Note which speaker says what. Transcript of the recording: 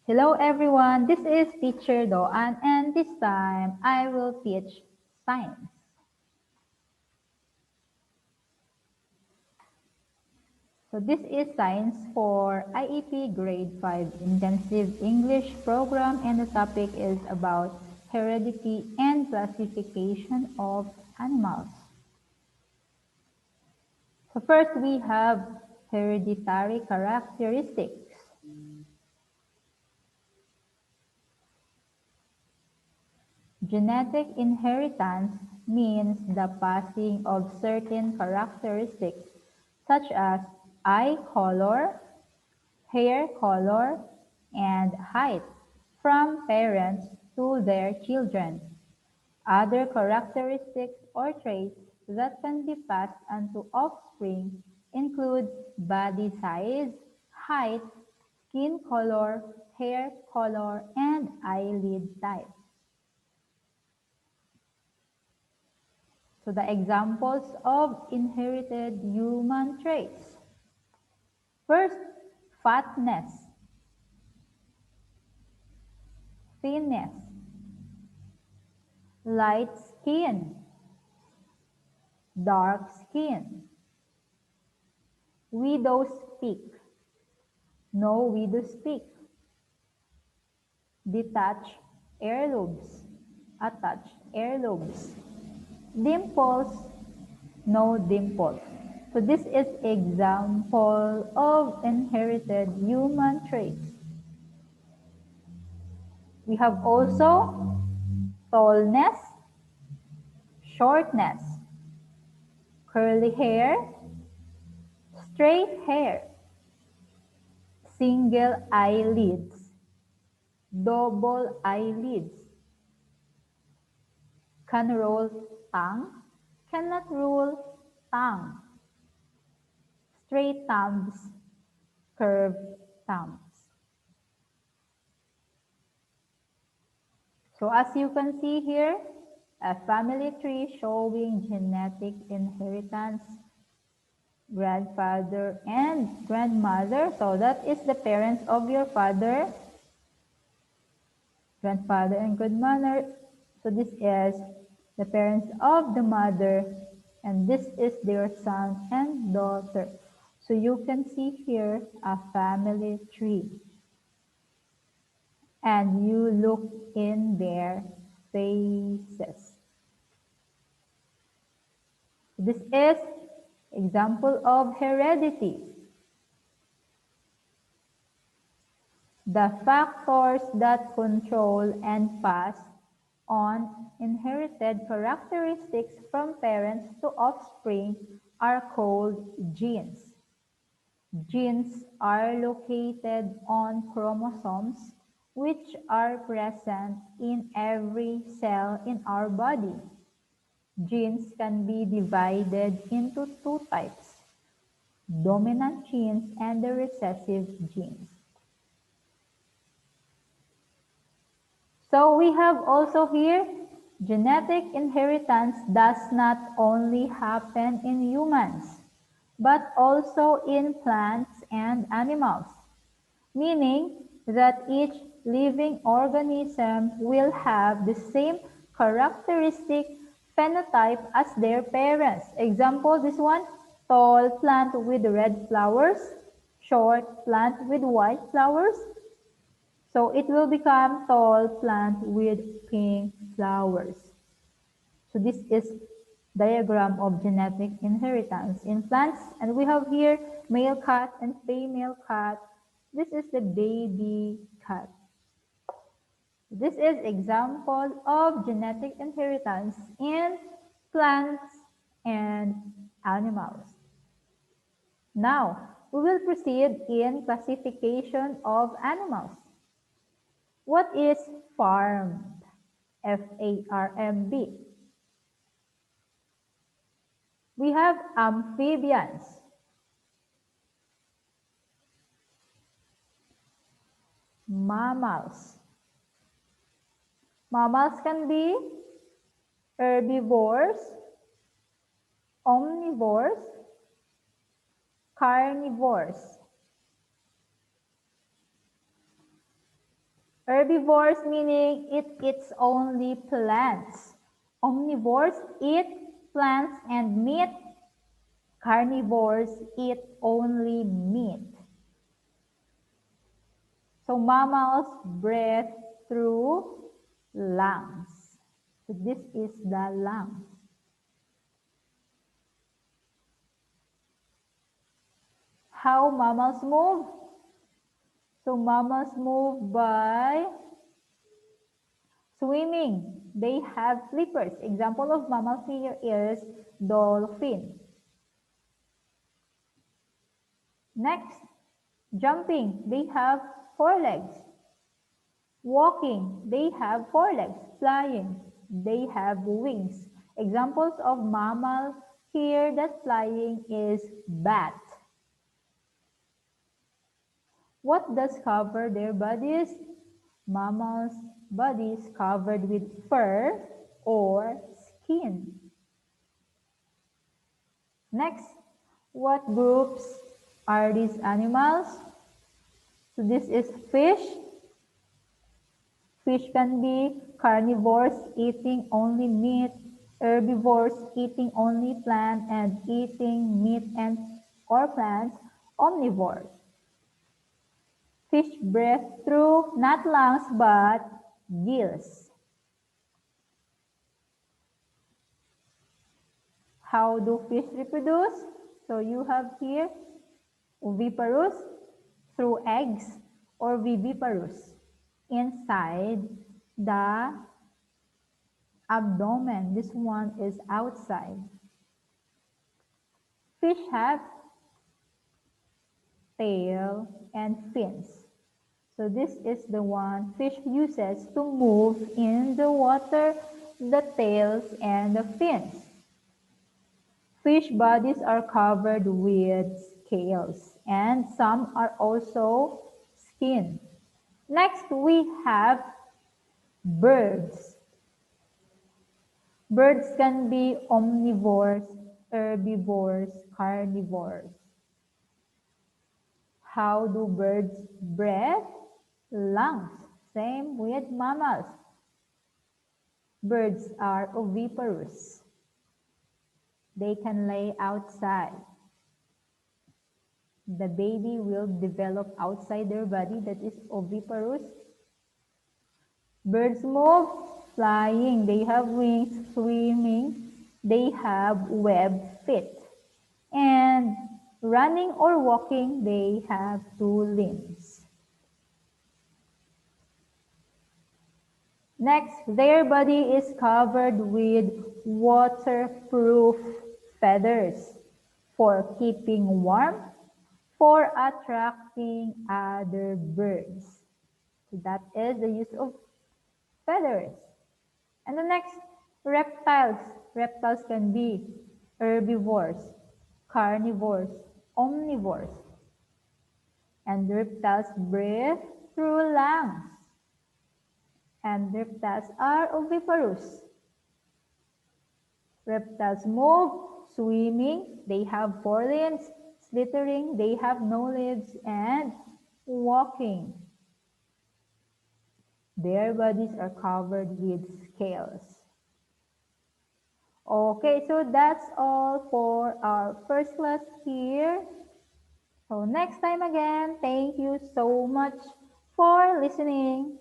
Speaker 1: Hello everyone, this is Teacher Doan and this time I will teach science. So this is science for IEP grade 5 intensive English program and the topic is about heredity and classification of animals. So first we have hereditary characteristics. Genetic inheritance means the passing of certain characteristics such as eye color, hair color, and height from parents to their children. Other characteristics or traits that can be passed on to offspring include body size, height, skin color, hair color, and eyelid type. So the examples of inherited human traits. First, fatness, thinness, light skin, dark skin, widow's peak, no widow's peak, detached earlobes, attached earlobes, dimples, no dimples. So this is example of inherited human traits. We have also tallness, shortness, curly hair, straight hair, single eyelids, double eyelids, can roll tongue, cannot roll tongue, straight thumbs, curved thumbs. So as you can see here, a family tree showing genetic inheritance, grandfather and grandmother. So that is the parents of your father, grandfather and grandmother. So this is the parents of the mother, and this is their son and daughter. So you can see here a family tree. And you look in their faces. This is example of heredity. The factors that control and pass on inherited characteristics from parents to offspring are called genes. Genes are located on chromosomes which are present in every cell in our body. Genes can be divided into two types, dominant genes and the recessive genes. So we have also here, genetic inheritance does not only happen in humans, but also in plants and animals, meaning that each living organism will have the same characteristic phenotype as their parents. Example, this one, tall plant with red flowers, short plant with white flowers. So it will become tall plant with pink flowers. So this is diagram of genetic inheritance in plants. And we have here male cat and female cat. This is the baby cat. This is example of genetic inheritance in plants and animals. Now, we will proceed in classification of animals. What is farmed? F-A-R-M-B. We have amphibians. Mammals. Mammals can be herbivores, omnivores, carnivores. Herbivores meaning it eats only plants. Omnivores eat plants and meat. Carnivores eat only meat. So mammals breathe through lungs. So this is the lungs. How mammals move? So mammals move by swimming. They have flippers. Example of mammal here is dolphin. Next, jumping. They have 4 legs. Walking. They have 4 legs. Flying. They have wings. Examples of mammal here that flying is bat. What does cover their bodies? Mammals' bodies covered with fur or skin. Next, what groups are these animals? So this is fish. Fish can be carnivores eating only meat, herbivores eating only plant and eating meat and or plants, omnivores. Fish breathe through not lungs but gills. How do fish reproduce? So you have here oviparous through eggs or viviparous inside the abdomen. This one is outside. Fish have tail and fins. So this is the one fish uses to move in the water, the tails and the fins. Fish bodies are covered with scales and some are also skin. Next, we have birds. Birds can be omnivores, herbivores, carnivores. How do birds breathe? Lungs. Same with mammals. Birds are oviparous. They can lay outside. The baby will develop outside their body, that is oviparous. Birds move, flying, they have wings, swimming, they have webbed feet. And running or walking, they have 2 limbs. Next, their body is covered with waterproof feathers for keeping warm, for attracting other birds. So that is the use of feathers. And the next, reptiles. Reptiles can be herbivores, carnivores, omnivores. And reptiles breathe through lungs. And reptiles are oviparous. Reptiles move, swimming, they have 4 limbs, slithering, they have no legs, and walking. Their bodies are covered with scales. Okay, so that's all for our first class here. So next time again, thank you so much for listening.